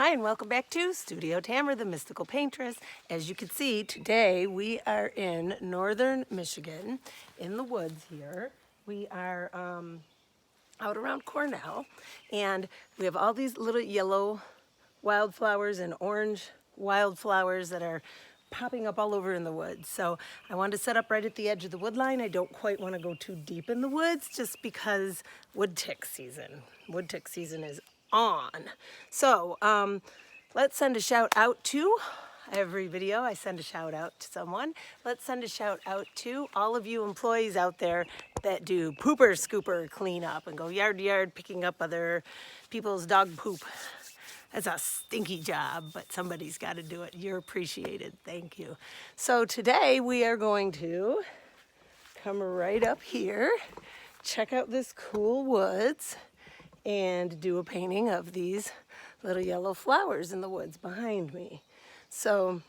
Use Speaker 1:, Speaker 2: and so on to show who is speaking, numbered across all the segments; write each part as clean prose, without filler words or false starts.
Speaker 1: Hi, and welcome back to Studio Tamera, the mystical paintress. As you can see, today we are in northern Michigan, in the woods here. We are out around Cornell, and we have all these little yellow wildflowers and orange wildflowers that are popping up all over in the woods. So I wanted to set up right at the edge of the wood line. I don't quite want to go too deep in the woods just because wood tick season is on. So let's send a shout out to every video. I send a shout out to someone. Let's send a shout out to all of you employees out there that do pooper scooper cleanup and go yard to yard picking up other people's dog poop. That's a stinky job, but somebody's got to do it. You're appreciated. Thank you. So today we are going to come right up here, check out this cool woods, and do a painting of these little yellow flowers in the woods behind me. So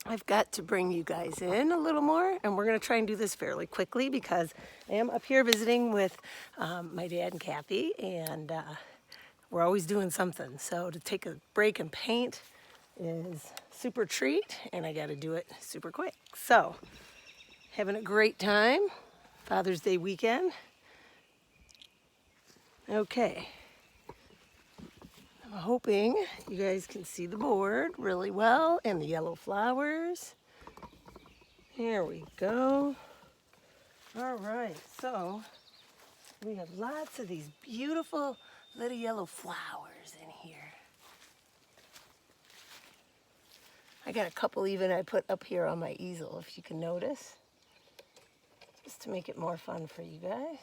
Speaker 1: I've got to bring you guys in a little more, and we're going to try and do this fairly quickly because I am up here visiting with my dad and Kathy, and we're always doing something. So to take a break and paint is super treat, and I got to do it super quick. So having a great time, Father's Day weekend. Okay. I'm hoping you guys can see the board really well and the yellow flowers. Here we go. All right, so we have lots of these beautiful little yellow flowers in here. I got a couple even I put up here on my easel, if you can notice, just to make it more fun for you guys.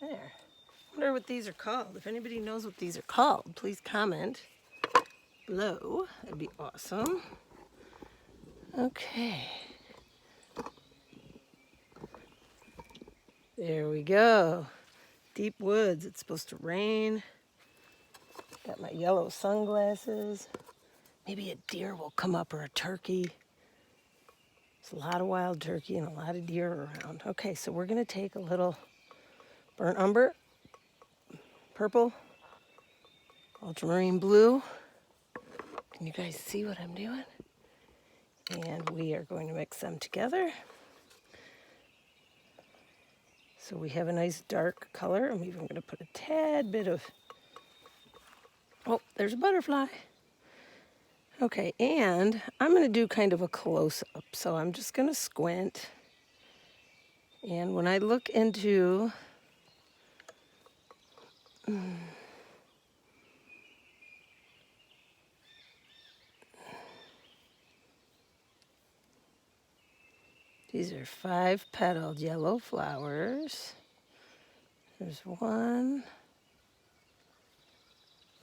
Speaker 1: There. I wonder what these are called. If anybody knows what these are called, please comment below. That'd be awesome. Okay. There we go. Deep woods. It's supposed to rain. Got my yellow sunglasses. Maybe a deer will come up or a turkey. There's a lot of wild turkey and a lot of deer around. Okay, so we're going to take a little burnt umber, purple, ultramarine blue. Can you guys see what I'm doing? And we are going to mix them together. So we have a nice dark color. I'm even going to put a tad bit of, oh, there's a butterfly. Okay, and I'm going to do kind of a close-up. So I'm just going to squint. And when I look into these are 5-petaled yellow flowers. There's one.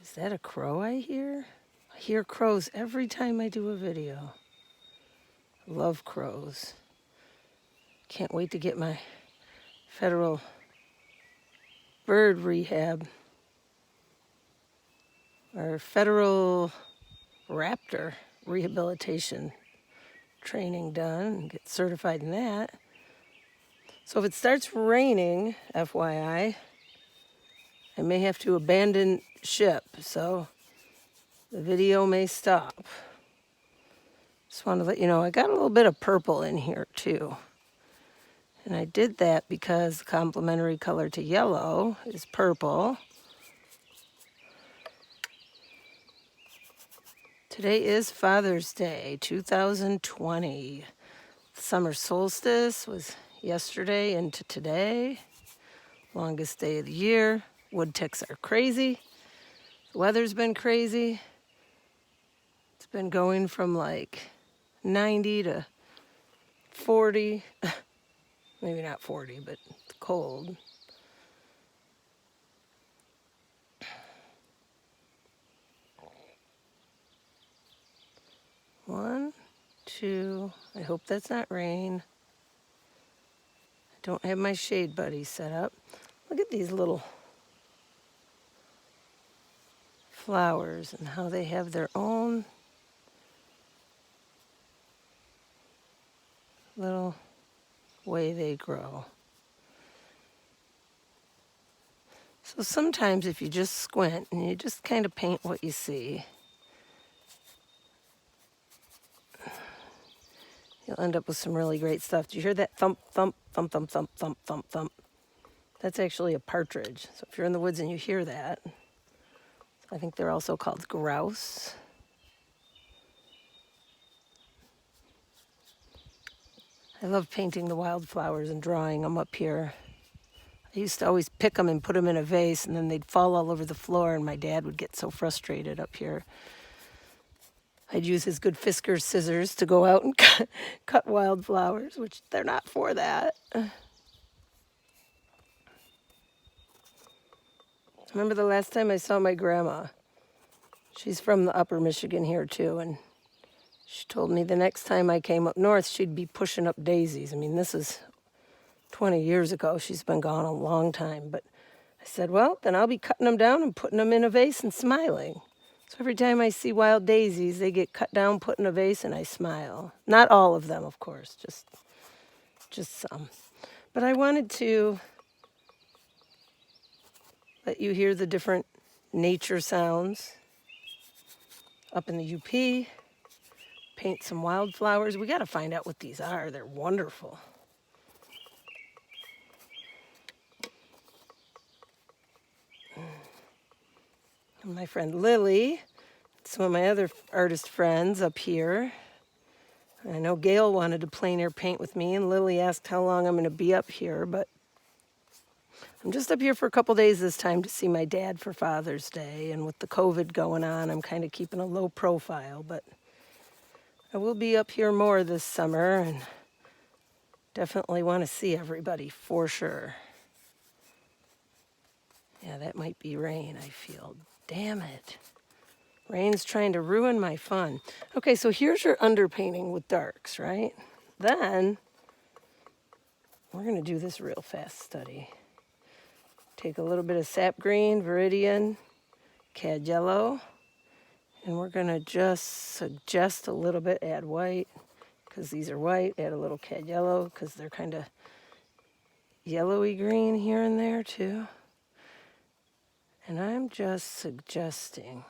Speaker 1: Is that a crow I hear? I hear crows every time I do a video. I love crows. Can't wait to get my federal bird rehab or federal raptor rehabilitation training done and get certified in that. So if it starts raining, FYI, I may have to abandon ship, so the video may stop. Just want to let you know I got a little bit of purple in here too. And I did that because the complementary color to yellow is purple. Today is Father's Day, 2020. Summer solstice was yesterday into today. Longest day of the year. Wood ticks are crazy. The weather's been crazy. It's been going from like 90 to 40. Maybe not 40, but cold. One, two. I hope that's not rain. I don't have my shade buddy set up. Look at these little flowers and how they have their own little way they grow. So sometimes if you just squint and you just kind of paint what you see, you'll end up with some really great stuff. Do you hear that thump, thump, thump, thump, thump, thump, thump, thump? That's actually a partridge. So if you're in the woods and you hear that, I think they're also called grouse. I love painting the wildflowers and drawing them up here. I used to always pick them and put them in a vase, and then they'd fall all over the floor, and my dad would get so frustrated up here. I'd use his good Fisker scissors to go out and cut wildflowers, which they're not for that. Remember the last time I saw my grandma? She's from the upper Michigan here too, and she told me the next time I came up north, she'd be pushing up daisies. I mean, this is 20 years ago. She's been gone a long time, but I said, well, then I'll be cutting them down and putting them in a vase and smiling. So every time I see wild daisies, they get cut down, put in a vase, and I smile. Not all of them, of course, just some. But I wanted to let you hear the different nature sounds up in the UP, paint some wildflowers. We got to find out what these are. They're wonderful. And my friend Lily, some of my other artist friends up here. I know Gail wanted to plein air paint with me, and Lily asked how long I'm going to be up here, but I'm just up here for a couple days this time to see my dad for Father's Day, and with the COVID going on, I'm kind of keeping a low profile, but I will be up here more this summer, and definitely want to see everybody for sure. Yeah, that might be rain, I feel. Damn it. Rain's trying to ruin my fun. Okay, so here's your underpainting with darks, right? Then we're going to do this real fast study. Take a little bit of sap green, viridian, cad yellow, and we're going to just suggest a little bit, add white, because these are white, add a little cad yellow, because they're kind of yellowy green here and there too. And I'm just suggesting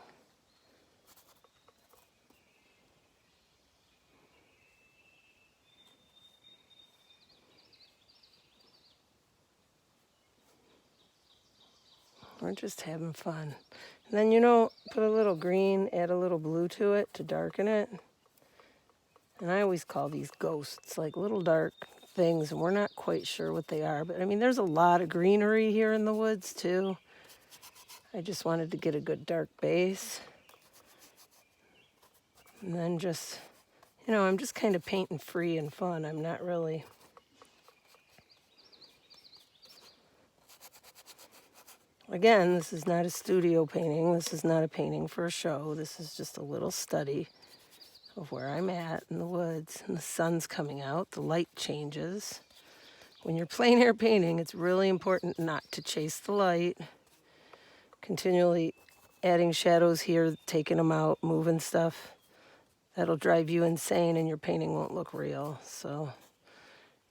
Speaker 1: we're just having fun. And then, you know, put a little green, add a little blue to it to darken it. And I always call these ghosts, like little dark things, and we're not quite sure what they are. But I mean, there's a lot of greenery here in the woods too. I just wanted to get a good dark base. And then just, you know, I'm just kind of painting free and fun. I'm not really... Again, this is not a studio painting. This is not a painting for a show. This is just a little study of where I'm at in the woods. And the sun's coming out. The light changes. When you're plein air painting, it's really important not to chase the light. Continually adding shadows here, taking them out, moving stuff. That'll drive you insane and your painting won't look real. So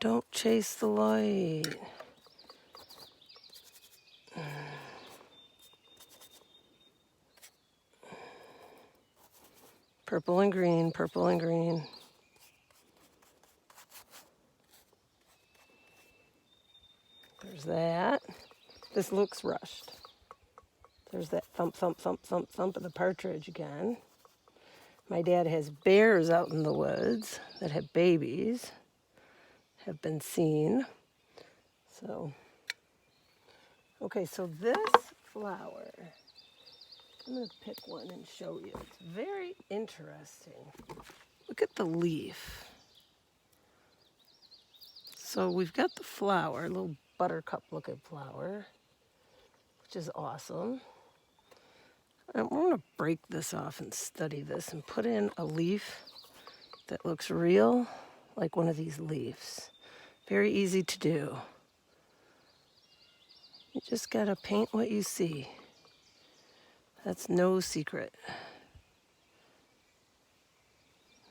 Speaker 1: don't chase the light. Purple and green, purple and green. There's that. This looks rushed. There's that thump, thump, thump, thump, thump of the partridge again. My dad has bears out in the woods that have babies, have been seen. So, okay, so this flower, I'm going to pick one and show you. It's very interesting. Look at the leaf. So we've got the flower, a little buttercup looking flower, which is awesome. I'm going to break this off and study this and put in a leaf that looks real, like one of these leaves. Very easy to do. You just got to paint what you see. That's no secret.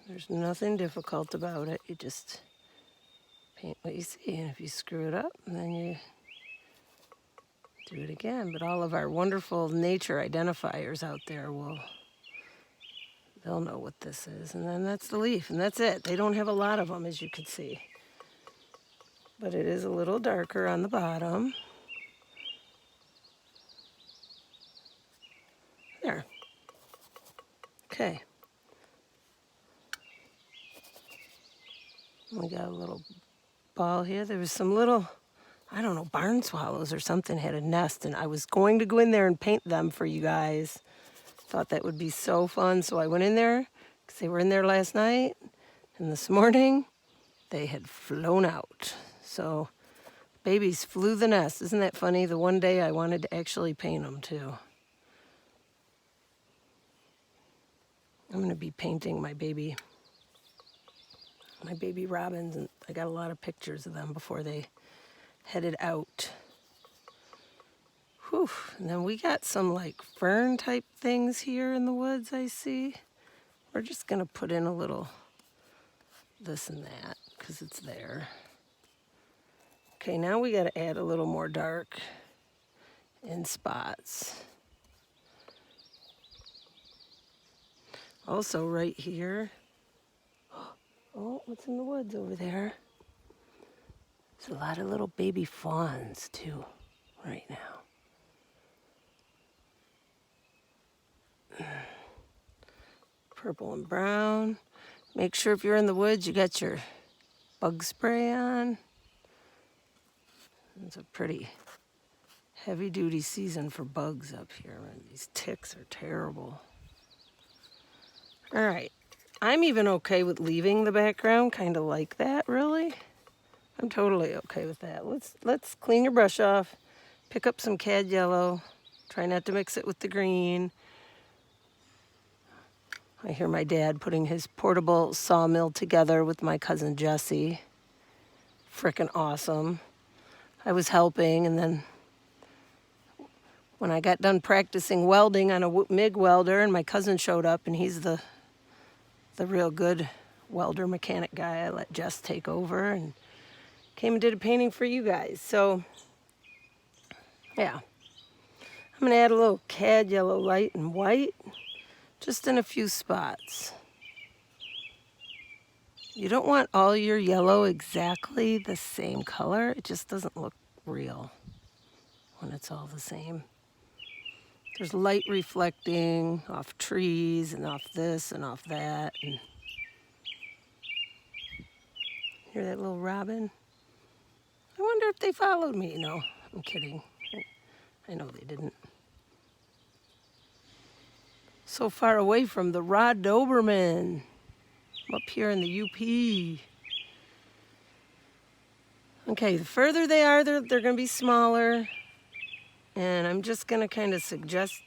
Speaker 1: There's nothing difficult about it. You just paint what you see. And if you screw it up, then you do it again, but all of our wonderful nature identifiers out there they'll know what this is. And then that's the leaf, and that's it. They don't have a lot of them, as you can see. But it is a little darker on the bottom. There. Okay. We got a little ball here. There was some little, I don't know, barn swallows or something had a nest, and I was going to go in there and paint them for you guys. Thought that would be so fun, so I went in there because they were in there last night, and this morning they had flown out. So babies flew the nest. Isn't that funny? The one day I wanted to actually paint them too. I'm going to be painting my baby robins, and I got a lot of pictures of them before they headed out. Whew. And then we got some like fern type things here in the woods, I see. We're just going to put in a little this and that because it's there. Okay, now we got to add a little more dark in spots. Also right here. Oh, what's in the woods over there? There's a lot of little baby fawns too right now. Purple and brown. Make sure if you're in the woods you got your bug spray on. It's a pretty heavy duty season for bugs up here, and these ticks are terrible. All right, I'm even okay with leaving the background kind of like that, really. I'm totally okay with that. Let's clean your brush off, pick up some cad yellow, try not to mix it with the green. I hear my dad putting his portable sawmill together with my cousin Jessie. Frickin' awesome. I was helping, and then when I got done practicing welding on a MIG welder, and my cousin showed up, and he's the real good welder mechanic guy, I let Jess take over and came and did a painting for you guys. So, yeah. I'm going to add a little cad yellow light and white, just in a few spots. You don't want all your yellow exactly the same color. It just doesn't look real when it's all the same. There's light reflecting off trees and off this and off that. And hear that little robin? I wonder if they followed me. No, I'm kidding. I know they didn't. So far away from the Rod Doberman. I'm up here in the UP. Okay, the further they are, they're going to be smaller. And I'm just going to kind of suggest.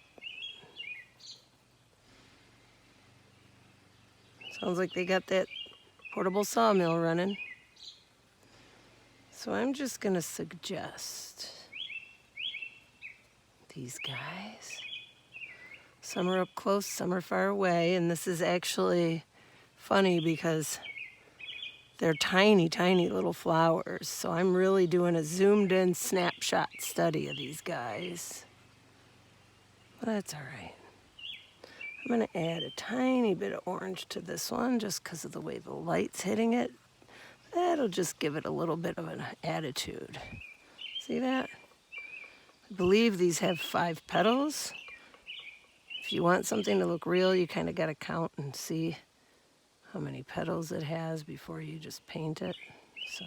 Speaker 1: Sounds like they got that portable sawmill running. So I'm just going to suggest these guys. Some are up close, some are far away. And this is actually funny because they're tiny, tiny little flowers. So I'm really doing a zoomed in snapshot study of these guys. But that's all right. I'm going to add a tiny bit of orange to this one just because of the way the light's hitting it. That'll just give it a little bit of an attitude. See that? I believe these have 5 petals. If you want something to look real, you kind of got to count and see how many petals it has before you just paint it. So,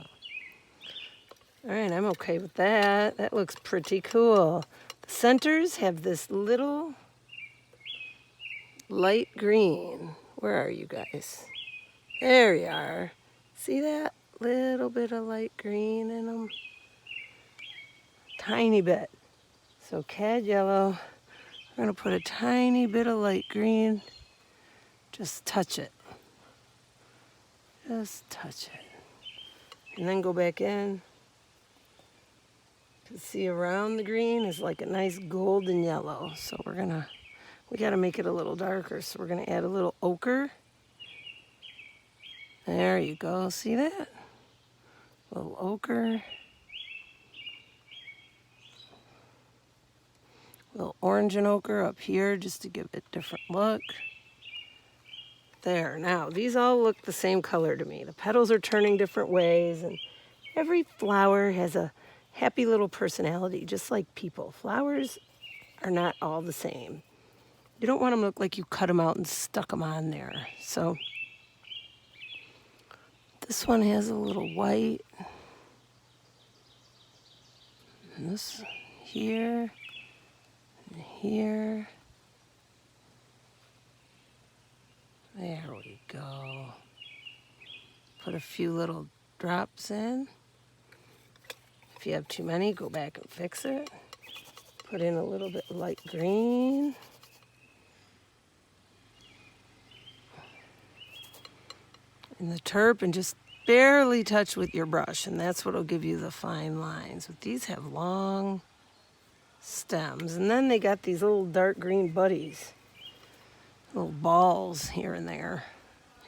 Speaker 1: all right, I'm okay with that. That looks pretty cool. The centers have this little light green. Where are you guys? There you are. See that? Little bit of light green in them. Tiny bit. So cad yellow. I'm going to put a tiny bit of light green. Just touch it. Just touch it. And then go back in. To see around the green is like a nice golden yellow. So we got to make it a little darker. So we're going to add a little ochre. There you go. See that? A little ochre. A little orange and ochre up here just to give it a different look. There, now these all look the same color to me. The petals are turning different ways, and every flower has a happy little personality, just like people. Flowers are not all the same. You don't want them to look like you cut them out and stuck them on there. So this one has a little white. And this here, and here. There we go. Put a few little drops in. If you have too many, go back and fix it. Put in a little bit light green. And the turp, and just barely touch with your brush, and that's what'll give you the fine lines. But these have long stems, and then they got these little dark green buddies, little balls here and there.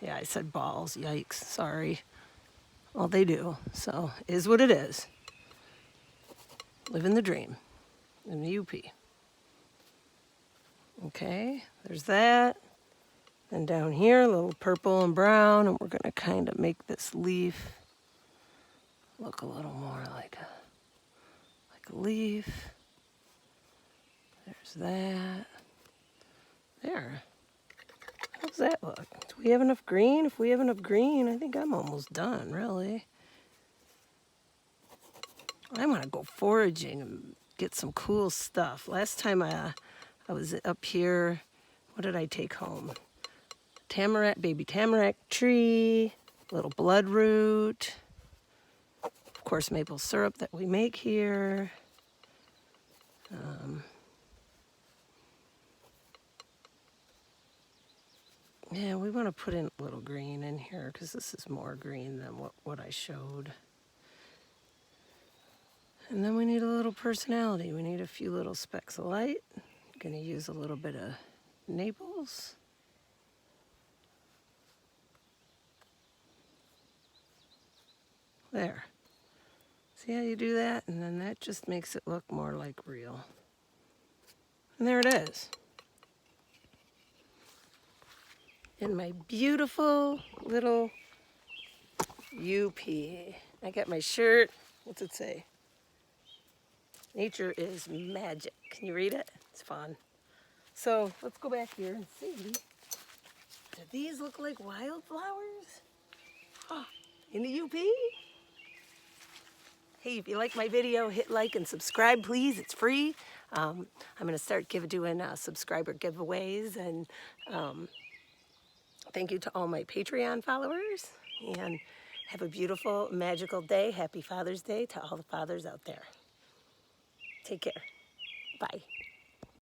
Speaker 1: Yeah, I said balls, yikes, sorry. Well, they do, so is what it is. Living the dream in the UP. Okay, there's that. Then down here, a little purple and brown, and we're gonna kind of make this leaf look a little more like a leaf. There's that. There. How's that look? Do we have enough green? If we have enough green, I think I'm almost done, really. I want to go foraging and get some cool stuff. Last time I was up here, what did I take home? Tamarack, baby tamarack tree, little bloodroot, of course maple syrup that we make here. Yeah, we want to put in a little green in here because this is more green than what I showed. And then we need a little personality. We need a few little specks of light. I'm going to use a little bit of Naples. There. See how you do that? And then that just makes it look more like real. And there it is. In my beautiful little UP. I got my shirt. What's it say? Nature is magic. Can you read it? It's fun. So let's go back here and see. Do these look like wildflowers? Oh, in the UP? Hey, if you like my video, hit like and subscribe, please. It's free. I'm going to start doing subscriber giveaways, and thank you to all my Patreon followers, and have a beautiful, magical day. Happy Father's Day to all the fathers out there. Take care. Bye.